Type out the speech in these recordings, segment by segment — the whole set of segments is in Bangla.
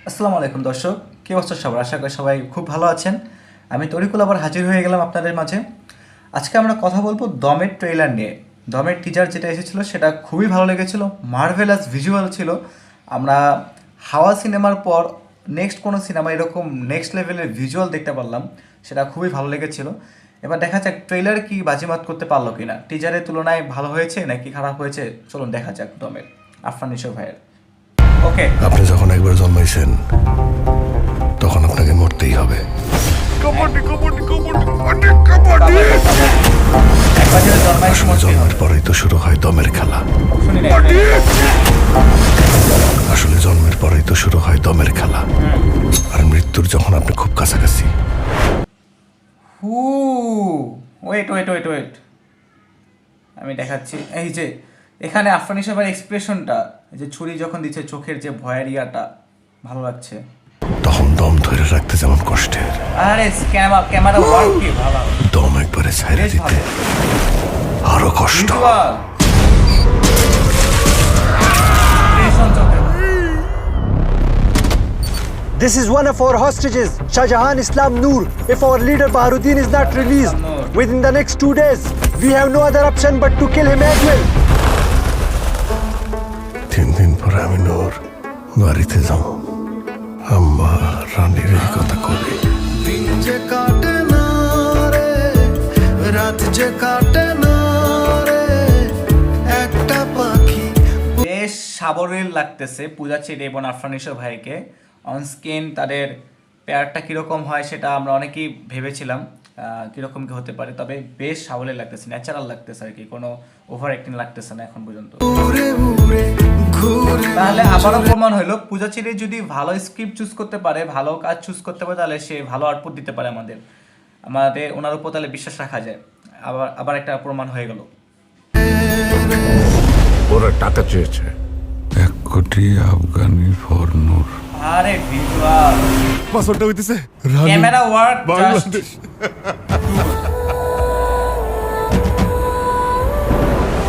আসসালামু আলাইকুম দর্শক, কি অবস্থা সবার? আশা করি সবাই খুব ভালো আছেন। আমি তরিকুল আবার হাজির হয়ে গেলাম আপনাদের মাঝে। আজকে আমরা কথা বলবো দমের ট্রেলার নিয়ে। দমের টিজার যেটা এসেছিলো সেটা খুবই ভালো লেগেছিল, মার্ভেলাস ভিজুয়াল ছিল। আমরা হাওয়া সিনেমার পর নেক্সট কোনো সিনেমা এরকম নেক্সট লেভেলের ভিজুয়াল দেখতে পারলাম, সেটা খুবই ভালো লেগেছিল। এবার দেখা যাক ট্রেলার কি বাজিমাত করতে পারলো কিনা, টিজারের তুলনায় ভালো হয়েছে নাকি খারাপ হয়েছে। চলুন দেখা যাক দমের আফরান নিশো ভাইয়ের। ওকে, আপনি যখন একবার জন্মাইছেন তখন আপনাকে মরতেই হবে। একবার যেটা জন্মায় আসলে সময় জন্মের পরেই তো শুরু হয় দমের খেলা। শুনি না। আসলে জন্মের পরেই তো শুরু হয় দমের খেলা, আর মৃত্যুর যখন আপনি খুব কাছাকাছি। হু, ওয়েট ওয়েট ওয়েট ওয়েট, আমি দেখাচ্ছি। এই যে এখানে আফরান সাহেবের এক্সপ্রেশনটা, এই যে ছুরি যখন দিচ্ছে, চোখের যে ভয়ের ইয়াটা ভালো লাগছে। তখন দম ধরে রাখতে যেমন কষ্টের, আরে ক্যামেরা ওয়ার্ক কি ভালো, দম একবারে ছাইড়ে বেশ দিতে ভালো আরো কষ্ট। ভিজুয়াল। এক্সপ্রেশন চোখে। This is one of our hostages, Shah Jahan Islam Noor. If our leader Baharuddin is not released within the next 2 days, we have no other option but to kill him as well. 3 দিন পরে আমি নূর বাড়িতে যাব। আম্মা রানীর এই কথা কবি। দিন যে কাটে না রে, রাত যে কাটে না রে, একটা পাখি। বেশ সাবলীল লাগতেছে পূজা চেরি এবং আফরান নিশো ভাইকে অনস্ক্রিন। তাদের পেয়ারটা কীরকম হয় সেটা আমরা অনেকেই ভেবেছিলাম কীরকম কি হতে পারে, তবে বেশ সাবলীল লাগতেছে, ন্যাচারাল লাগতেছে আর কি, কোনো ওভার অ্যাক্টিং লাগতেছে না এখন পর্যন্ত। উড়ে উড়ে ঘুরে তাহলে আবারও প্রমাণ হলো পূজা চেরি যদি ভালো স্ক্রিপ্ট চুজ করতে পারে, ভালো কাজ চুজ করতে পারে, তাহলে সে ভালো আউটপুট দিতে পারে। আমাদের ওনার উপর তাহলে বিশ্বাস রাখা যায়। আবার একটা প্রমাণ হয়ে গেল। ওরা টাকা চেয়েছে 1 কোটি আফগানি ফর নূর। আরে ভিজুয়াল, পাসওয়ার্ডটা হইতেছে ক্যামেরা ওয়ার্ক বাংলাদেশ।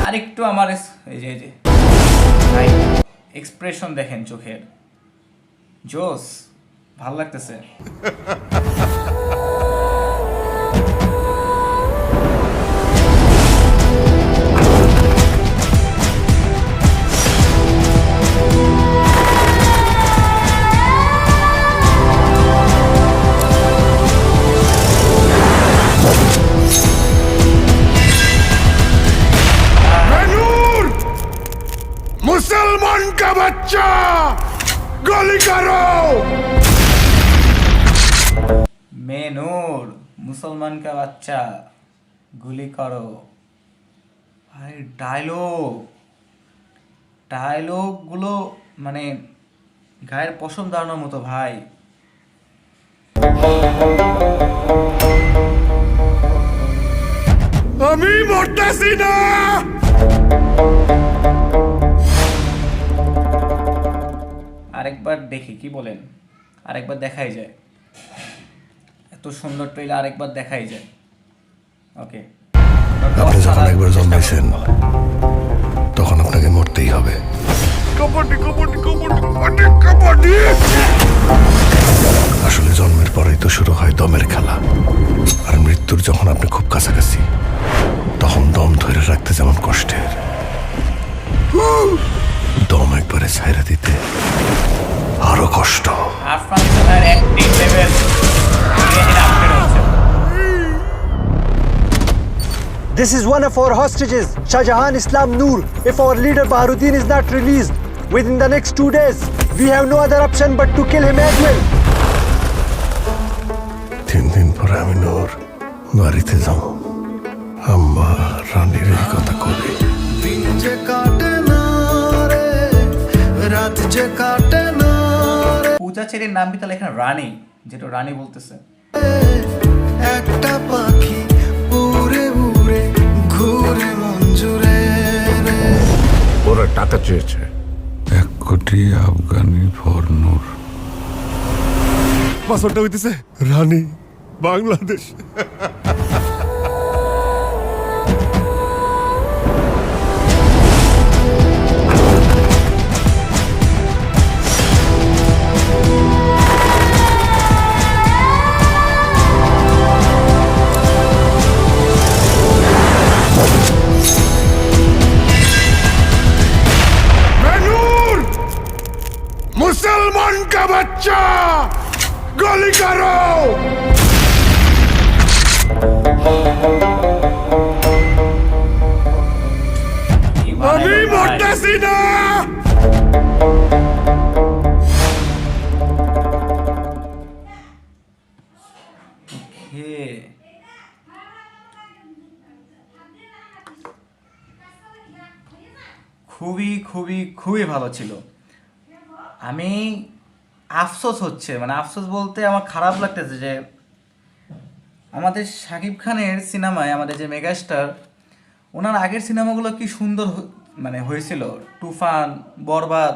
আরেকটু আমার এই যে ভাই এক্সপ্রেশন দেখেন চোখের, জোস, ভালো লাগতেছে। मुसलमान का बच्चा गोली करो। মেনুর মুসলমান কা বাচ্চা গুলি করো। ভাই ডায়লগগুলো মানে গায়ের পশম দাঁড়ানোর মতো ভাই। আমি মরতেছি না। আরেকবার দেখি, কি বলেন? আরেকবার দেখাই যায়, এত সুন্দর ট্রেলার আরেকবার দেখাই যায়। ওকে, আপনি যখন একবার জন্মাইছেন তখন আপনাকে মরতেই হবে। আসলে জন্মের পরেই তো শুরু হয় দমের খেলা, আর মৃত্যুর যখন আপনি খুব কাছাকাছি, তখন দম ধরে রাখতে যেমন কষ্টের, দম একবারে ছাইড়ে দিতে আরো কষ্ট। আফরান সাহেবের অ্যাক্টিং লেভেল আপগ্রেড হচ্ছে। This is one of our hostages, Shah Jahan Islam Noor. If our leader Baharuddin is not released within the next 2 days, we have no other option but to kill him as well. 3 দিন পরে আমি নূর বাড়িতে যাব। আম্মা রানীর এই কথা কবি। দিন যে কাটে না রে, রাত যে কাটে না রে, পূজা চেরির নাম কি তাহলে এখানে রানী, যেটা রানী বলতেছে? একটা পাখি উড়ে উড়ে ঘুরে মন জুড়ে রে। ওরা টাকা চেয়েছে 1 কোটি আফগানি ফর নূর। পাসওয়ার্ডটা হইতেছে রানী বাংলাদেশ। दुश्मन का बच्चा गोली करो अभी मोटा सीना খুবই খুবই খুবই ভালো ছিল। আমি আফসোস হচ্ছে, মানে আফসোস বলতে আমার খারাপ লাগতেছে যে আমাদের শাকিব খানের সিনেমায় আমাদের যে মেগাস্টার, ওনার আগের সিনেমাগুলো কি সুন্দর মানে হয়েছিল, তুফান, বরবাদ।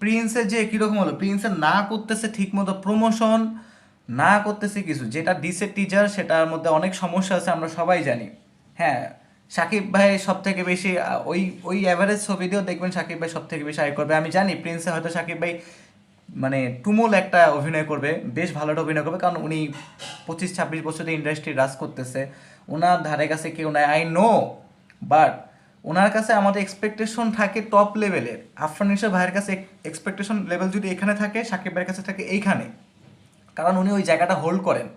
প্রিন্সের যে কীরকম হলো, প্রিন্সের না করতেছে ঠিকমতো প্রমোশন, না করতেছে কিছু, যেটা দিছে টিজার সেটার মধ্যে অনেক সমস্যা আছে আমরা সবাই জানি। হ্যাঁ, সাকিব ভাই সব থেকে বেশি ওই ওই অ্যাভারেজ ছবি দিয়েও দেখবেন সাকিব ভাই সব থেকে বেশি আয় করবে। আমি জানি প্রিন্সে হয়তো সাকিব ভাই মানে তুমুল একটা অভিনয় করবে, বেশ ভালো একটা অভিনয় করবে, কারণ উনি 25-26 বছরের ইন্ডাস্ট্রি রাজ করতেছে, ওনার ধারে কাছে কেউ নাই, আই নো। বাট ওনার কাছে আমাদের এক্সপেকটেশন থাকে টপ লেভেলের। আফরান নিশো ভাইয়ের কাছে এক্সপেকটেশন লেভেল যদি এখানে থাকে, সাকিব ভাইয়ের কাছে থাকে এইখানে, কারণ উনি ওই জায়গাটা হোল্ড করেন।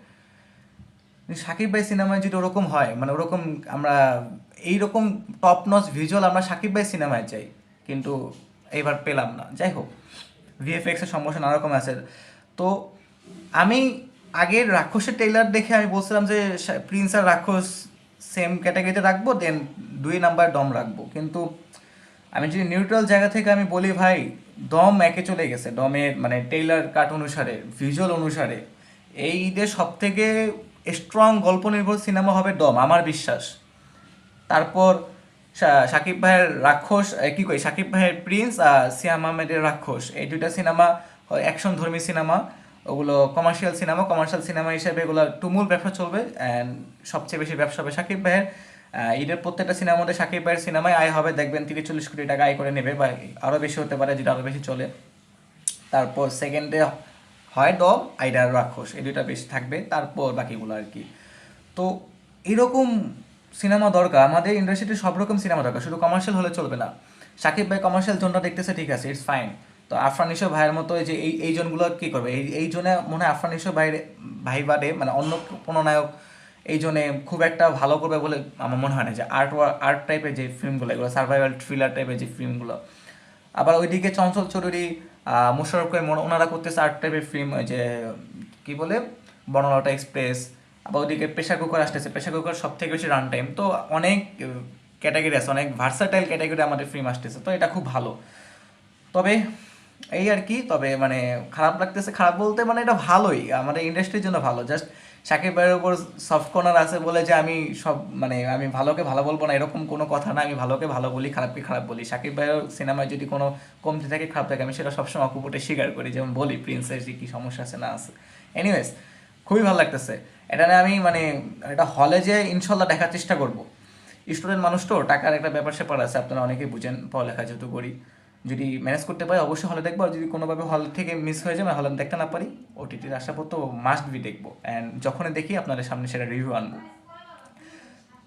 সাকিব ভাই সিনেমায় যদি ওরকম হয়, মানে ওরকম আমরা এইরকম টপ নচ ভিজুয়াল আমরা সাকিব ভাই সিনেমায় চাই, কিন্তু এইবার পেলাম না। যাই হোক, ভিএফএক্সের সমস্যা নানা রকম আছে। তো আমি আগের রাক্ষসের ট্রেলার দেখে আমি বলছিলাম যে প্রিন্স আর রাক্ষস সেম ক্যাটাগরিতে রাখবো, দেন 2 নাম্বার দম রাখবো। কিন্তু আমি যদি নিউট্রাল জায়গা থেকে আমি বলি ভাই, দম একে চলে গেছে। দমের মানে ট্রেলার কাট অনুসারে, ভিজুয়াল অনুসারে এই ঈদের সব থেকে স্ট্রং গল্প নির্ভর সিনেমা হবে দম, আমার বিশ্বাস। তারপর সাকিব ভাইয়ের রাক্ষস, সাকিব ভাইয়ের প্রিন্স আর সিয়াম আহমেদের রাক্ষস, এই দুইটা সিনেমা অ্যাকশন ধর্মী সিনেমা, ওগুলো কমার্শিয়াল সিনেমা হিসেবে এগুলো তুমুল ব্যবসা চলবে। অ্যান্ড সবচেয়ে বেশি ব্যবসা হবে সাকিব ভাইয়ের। ঈদের প্রত্যেকটা সিনেমার মধ্যে সাকিব ভাইয়ের সিনেমায় আয় হবে, দেখবেন 30-40 কোটি টাকা আয় করে নেবে, বা আরও বেশি হতে পারে, যেটা আরও বেশি চলে। তারপর সেকেন্ডে হয় দম, আইডার রাক্ষস, এই দুইটা বেশি থাকবে, তারপর বাকিগুলো আর কি। তো এরকম সিনেমা দরকার আমাদের ইন্ডাস্ট্রিতে, সব রকম সিনেমা দরকার, শুধু কমার্শিয়াল হলে চলবে না। সাকিব ভাই কমার্শিয়াল জোনটা দেখতেছে, ঠিক আছে, ইটস ফাইন। তো আফরান নিশো ভাইয়ের মতো যে এই জোনগুলো কী করবে, এই জোনে মনে হয় আফরান নিশো ভাই বাদে মানে অন্য কোনো নায়ক এই জন্যে খুব একটা ভালো করবে বলে আমার মনে হয় না। যে আর্ট টাইপের যে ফিল্মগুলো, এগুলো সার্ভাইভাল থ্রিলার টাইপের যে ফিল্মগুলো। আবার ওইদিকে চঞ্চল চৌধুরী, মোশাররফ করিম, ওনারা করতেছে আর্ট টাইপের ফিল্ম, যে কী বলে বনলতা এক্সপ্রেস। আবার ওইদিকে প্রেশার কুকার আসতেছে, প্রেশার কুকার সব থেকে বেশি রান টাইম। তো অনেক ক্যাটাগরি আছে, অনেক ভার্সাটাইল ক্যাটাগরি আমাদের ফিল্ম আসতেছে, তো এটা খুব ভালো। তবে এই আর কি, তবে মানে খারাপ লাগতেছে, খারাপ বলতে মানে এটা ভালোই, আমাদের ইন্ডাস্ট্রির জন্য ভালো। জাস্ট সাকিব ভাইয়ের উপর সফট কর্নার আছে বলে যে আমি সব মানে আমি ভালোকে ভালো বলবো না, এরকম কোনো কথা না। আমি ভালোকে ভালো বলি, খারাপকে খারাপ বলি। সাকিব ভাইয়ের সিনেমায় যদি কোনো কমতি থাকে, খারাপ থাকে, আমি সেটা সবসময় অকুপটে স্বীকার করি, যেমন বলি প্রিন্সের যে কী সমস্যা আছে না আছে। এনিওয়েজ, খুবই ভালো লাগতেছে এটা নিয়ে। আমি মানে এটা হলে যে ইনশাল্লাহ দেখার চেষ্টা করবো। স্টুডেন্ট মানুষ তো, টাকার একটা ব্যাপার স্যাপার আছে, আপনারা অনেকেই বুঝেন, পড়ালেখা যেহেতু করি, যদি ম্যানেজ করতে পারি অবশ্যই হলে দেখবো। আর যদি কোনোভাবে হল থেকে মিস হয়ে যায়, হলে দেখতে না পারি, ওটিটির আশা পর তো মাস্ট বি দেখবো। অ্যান্ড যখনই দেখি আপনাদের সামনে সেটা রিভিউ আনবো।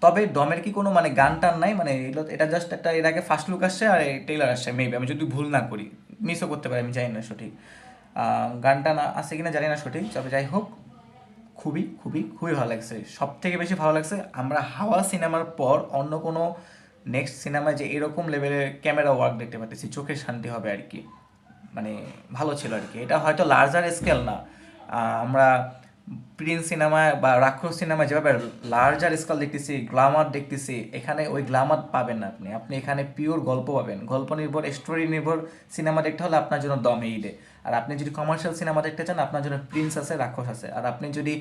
তবে দমের কি কোনো মানে গান টান নাই, মানে এটা জাস্ট একটা এর আগে ফার্স্ট লুক আসছে আর ট্রেলার আসছে, মেবি, আমি যদি ভুল না করি, মিসও করতে পারি, আমি জানি না সঠিক গান টান আছে কিনা জানি না সঠিক। তবে যাই হোক, খুবই খুবই খুবই ভালো লাগছে। সব থেকে বেশি ভালো লাগছে আমরা হাওয়া সিনেমার পর অন্য কোনো নেক্সট সিনেমায় যে এরকম লেভেলের ক্যামেরা ওয়ার্ক দেখতে পাচ্ছি, চোখের শান্তি হবে আর কি। মানে ভালো ছিল আর কি। এটা হয়তো লার্জার স্কেল না, আমরা প্রিন্স সিনেমায় বা রাক্ষস সিনেমায় যেভাবে লার্জার স্কেল দেখতেছি, গ্ল্যামার দেখতেছি, এখানে ওই গ্ল্যামার পাবেন না আপনি এখানে পিওর গল্প পাবেন। গল্প নির্ভর, স্টোরি নির্ভর সিনেমা দেখতে হলে আপনার জন্য দম ঈদে। আর আপনি যদি কমার্শিয়াল সিনেমা দেখতে চান, আপনার জন্য প্রিন্স আছে, রাক্ষস আছে। আর আপনি যদি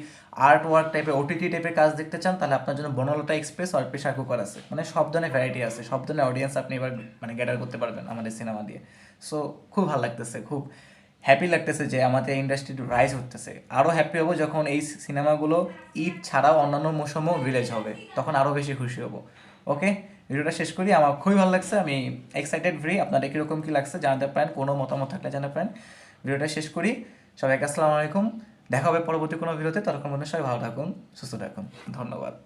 আর্ট ওয়ার্ক টাইপের, ওটিটি টাইপের কাজ দেখতে চান, তাহলে আপনার জন্য বনলতা এক্সপ্রেস আর প্রেশার কুকার আছে। মানে সব ধরনের ভ্যারাইটি আছে, সব ধরনের অডিয়েন্স আপনি এবার মানে গ্যাদার করতে পারবেন আমাদের সিনেমা দিয়ে। সো খুব ভালো লাগতেছে, খুব হ্যাপি লাগতেছে যে আমাদের ইন্ডাস্ট্রি রাইজ হতেছে। আরও হ্যাপি হবো যখন এই সিনেমাগুলো ঈদ ছাড়াও অন্যান্য মৌসুমও রিলিজ হবে, তখন আরও বেশি খুশি হব। ওকে, ভিডিওটা শেষ করি। আমার খুবই ভালো লাগছে, আমি এক্সাইটেড ভেরি। আপনাদের কীরকম কী লাগছে জানাতে পারেন, কোনো মতামত থাকলে জানাতে পারেন। ভিডিওটা শেষ করি। সবাইকে আসসালামু আলাইকুম, দেখা হবে পরবর্তী কোনো ভিডিওতে। ততক্ষণ পর্যন্ত সবাই ভালো থাকুন, সুস্থ থাকুন, ধন্যবাদ।